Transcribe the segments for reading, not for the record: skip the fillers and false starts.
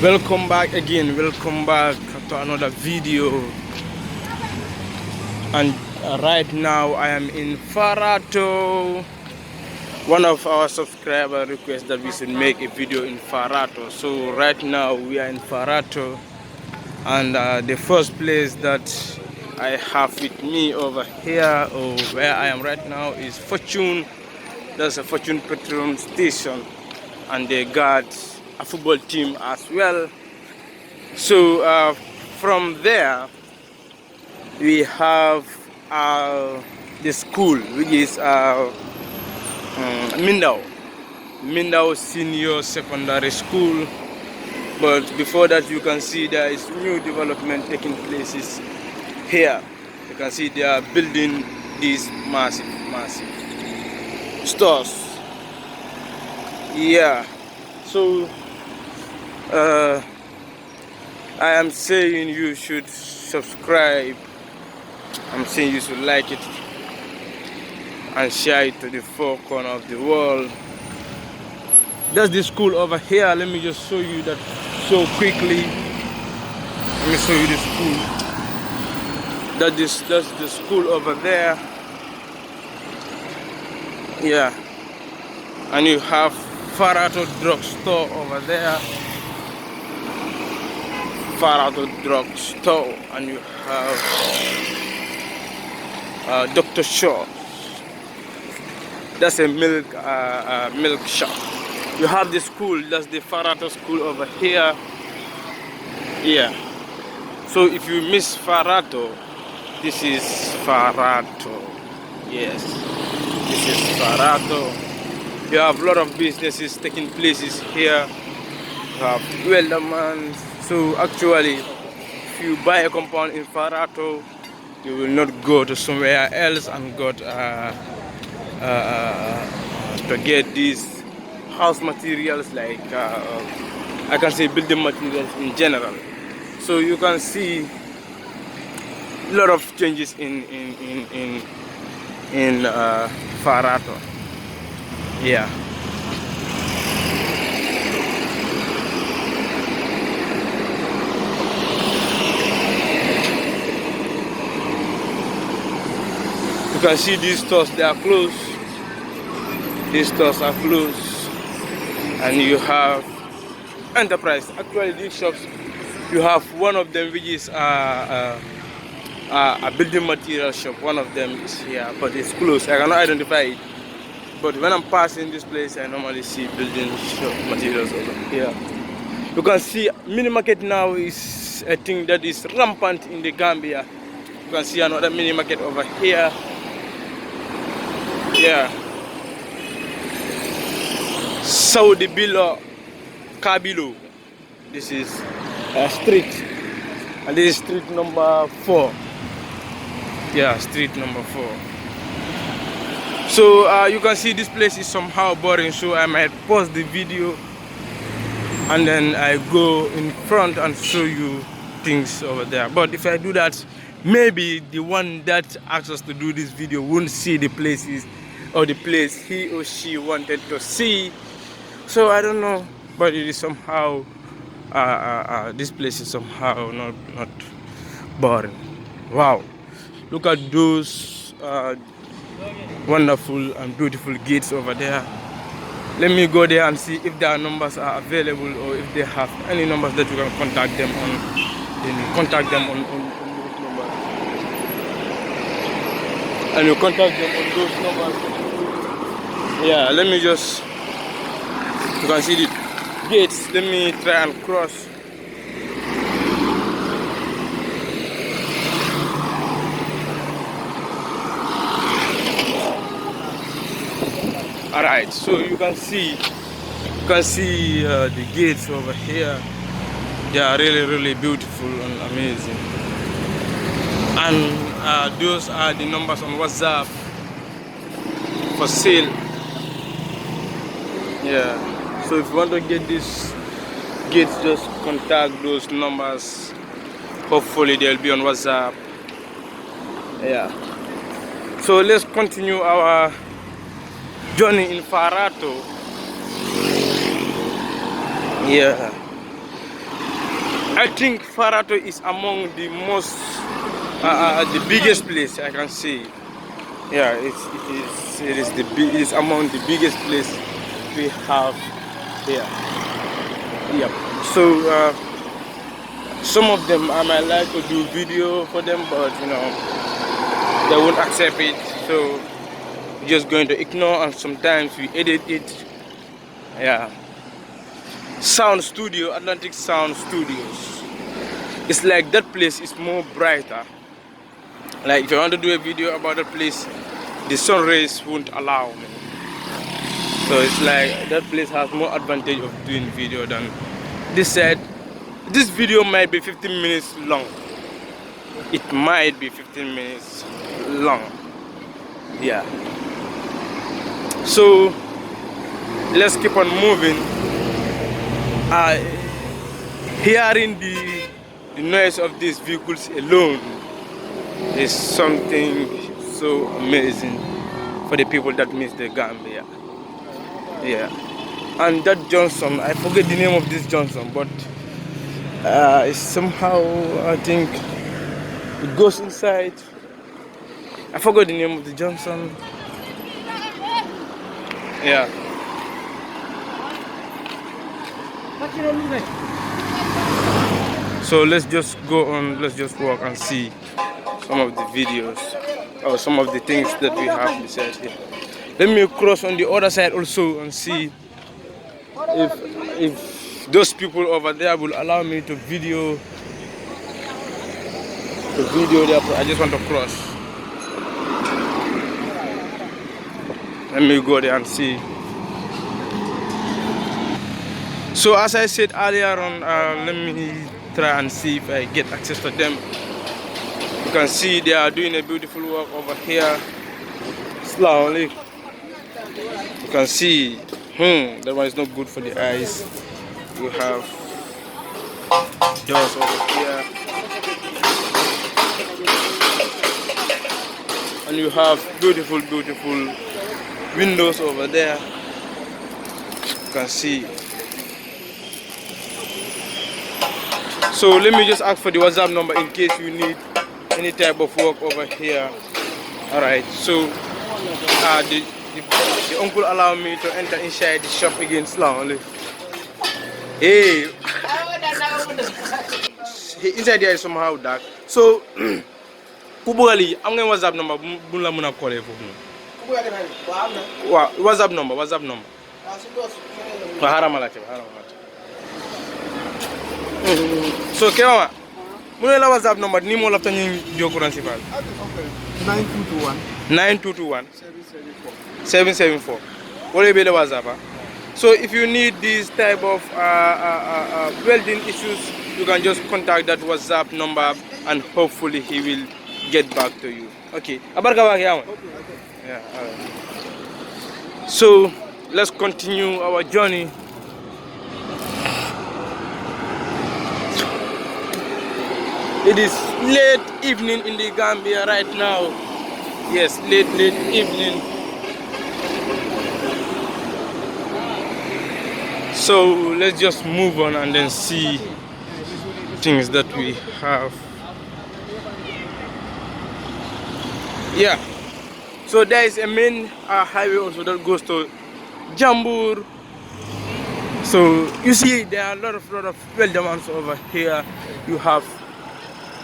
Welcome back again, welcome back to another video. And right now I am in Farato. One of our subscribers requested that we should make a video in Farato. So right now we are in Farato, and the first place that I have with me over here, or where I am right now, is Fortune. That's a Fortune petrol station, and they got a football team as well. So from there we have the school, which is Mindao Senior Secondary School. But before that, you can see there is new development taking places here. You can see they are building these massive stores. Yeah. So I am saying you should subscribe. I'm saying you should like it and share it to the four corners of the world. That's the school over here. Let me just show you that so quickly. Let me show you the school. That's the school over there. Yeah. And you have Farato drugstore over there. Farato drugstore, and you have Dr. Shaw. That's a milk shop. You have the school. That's the Farato school over here. Yeah. So if you miss Farato, this is Farato. Yes, this is Farato. You have a lot of businesses taking places here. You have Welderman. So actually, if you buy a compound in Farato, you will not go to somewhere else and got to get these house materials, like I can say building materials in general. So you can see a lot of changes in Farato. Yeah. You can see these stores, they are closed. These stores are closed. And you have Enterprise. Actually, these shops, you have one of them which is a building material shop. One of them is here, but it's closed. I cannot identify it. But when I'm passing this place, I normally see building shop materials over here. You can see mini market now is a thing that is rampant in the Gambia. You can see another mini market over here. Yeah. Saudi Bilo Kabilo. This is a street, and this is street number 4. Yeah, street number 4. So you can see this place is somehow boring, so I might pause the video and then I go in front and show you things over there. But if I do that, maybe the one that asked us to do this video won't see the places or the place he or she wanted to see. So I don't know, but it is somehow this place is somehow not boring. Wow, look at those wonderful and beautiful gates over there. Let me go there and see if their numbers are available, or if they have any numbers that you can contact them on. Then you contact them on those numbers, and you contact them on those numbers. Yeah, let me just, you can see the gates. Let me try and cross. Alright, so you can see the gates over here. They are really beautiful and amazing. And those are the numbers on WhatsApp for sale. Yeah. So if you want to get this gates, just contact those numbers. Hopefully they'll be on WhatsApp. Yeah. So let's continue our journey in Farato. Yeah. I think Farato is among the most, the biggest place I can see. Yeah, it is among the biggest place we have here. Yep. So some of them I might like to do video for them, but you know they won't accept it. So we're just going to ignore, and sometimes we edit it. Yeah. Sound Studio, Atlantic Sound Studios. It's like that place is more brighter. Like if I want to do a video about the place, the sun rays won't allow me. So it's like that place has more advantage of doing video than this side. This video might be 15 minutes long. It might be 15 minutes long. Yeah. So let's keep on moving. Hearing the noise of these vehicles alone is something so amazing for the people that miss the Gambia. Yeah. And that Johnson, I forget the name of this Johnson, but it's somehow, I think it goes inside. I forgot the name of the Johnson. Yeah. So let's just go on, let's just walk and see some of the videos or some of the things that we have beside here. Let me cross on the other side also and see if those people over there will allow me to video their. I just want to cross. Let me go there and see. So as I said earlier on, let me try and see if I get access to them. You can see they are doing a beautiful work over here. Slowly. You can see, that one is not good for the eyes. You have doors over here. And you have beautiful, beautiful windows over there. You can see. So let me just ask for the WhatsApp number in case you need any type of work over here. Alright, so the uncle allowed me to enter inside the shop again slowly. Hey, inside there is somehow dark. So, Kubali, I'm going to WhatsApp number. Bula muna call it for me. WhatsApp number. So, Kewa, muna la WhatsApp number. Ni mo lapta ni jokuran sifal. 9221 9221 774. 774. What will be the WhatsApp? So if you need this type of welding issues, you can just contact that WhatsApp number and hopefully he will get back to you. Okay. Yeah, alright. So let's continue our journey. It is late evening in the Gambia right now. Yes, late evening. So let's just move on and then see things that we have. Yeah. So there is a main highway also that goes to Jambur. So you see there are a lot of welders over here. You have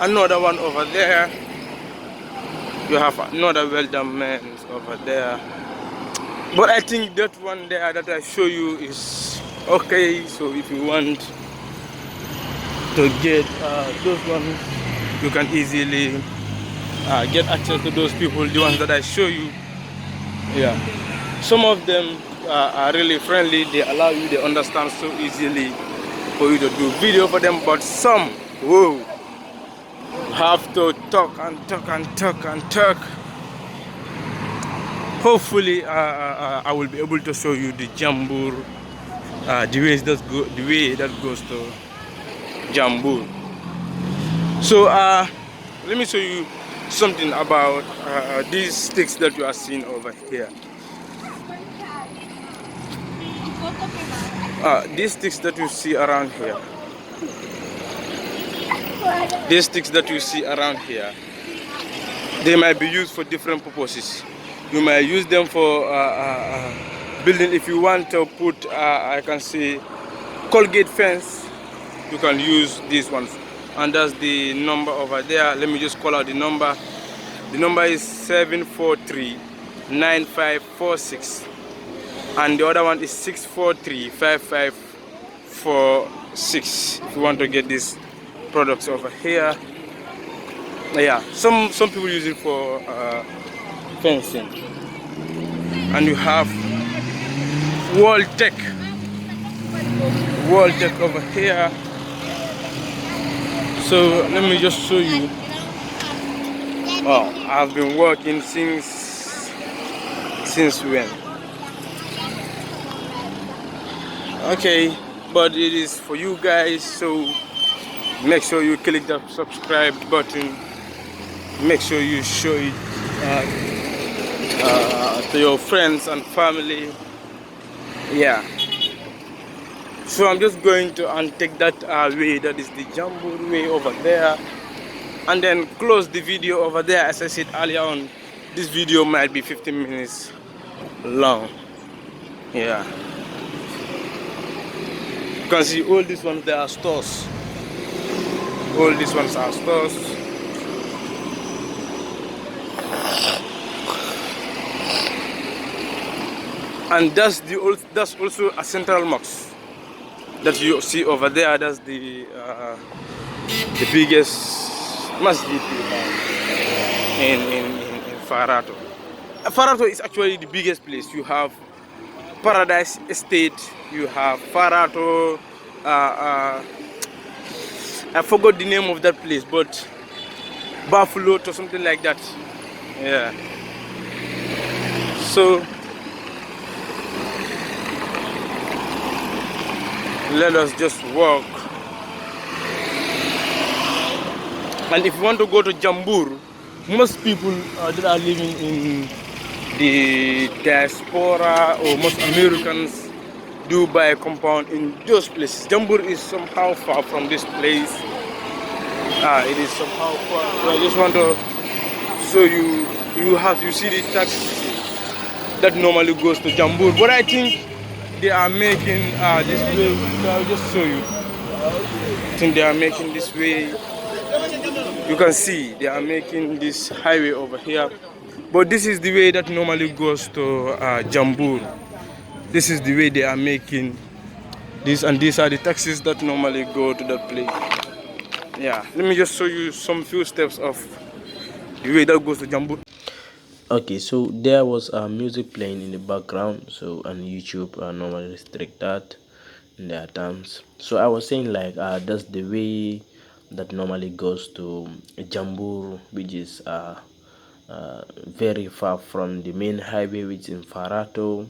another one over there. You have another welder man over there. But I think that one there that I show you is okay. So if you want to get those ones, you can easily get access to those people, the ones that I show you. Yeah. Some of them are really friendly. They allow you, they understand so easily for you to do video for them. But some, whoa, have to talk and talk. Hopefully I will be able to show you the Jambur, the way that goes to Jambur. So let me show you something about these sticks that you are seeing over here. These sticks that you see around here, These sticks that you see around here, they might be used for different purposes. You might use them for building. If you want to put, I can see, Colgate fence, you can use these ones. And that's the number over there. Let me just call out the number. The number is 743-9546, and the other one is 643-5546. If you want to get these products over here. Yeah, some people use it for fencing. And you have World Tech over here. So let me just show you. Oh, I've been working since when? Okay, but it is for you guys, so make sure you click the subscribe button. Make sure you show it to your friends and family. Yeah. So I'm just going to take that way, that is the Jambour way over there, and then close the video over there. As I said earlier on, this video might be 15 minutes long. Yeah. You can see all these ones, they are stores. All these ones are stores. And that's also a central mosque that you see over there. That's the biggest masjid in Farato. Farato is actually the biggest place. You have Paradise Estate, you have Farato, I forgot the name of that place, but Buffalo or something like that. Yeah. So let us just walk. And if you want to go to Jambour, most people that are living in the diaspora, or most Americans, do buy a compound in those places. Jambour is somehow far from this place. It is somehow far. So I just want to show you. You see the taxi that normally goes to Jambour, but I think they are making this way. So I'll just show you. I think they are making this way. You can see they are making this highway over here, but this is the way that normally goes to Jambour. This is the way they are making this, and these are the taxis that normally go to that place. Yeah, let me just show you some few steps of the way that goes to Jambour. Okay, so there was music playing in the background, so on YouTube normally restrict that in their terms. So I was saying, like, that's the way that normally goes to Jambour, which is very far from the main highway, which is in Farato,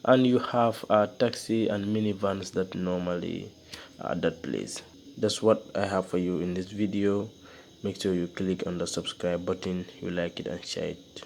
and you have taxi and minivans that normally that place. That's what I have for you in this video. Make sure you click on the subscribe button, you like it and share it.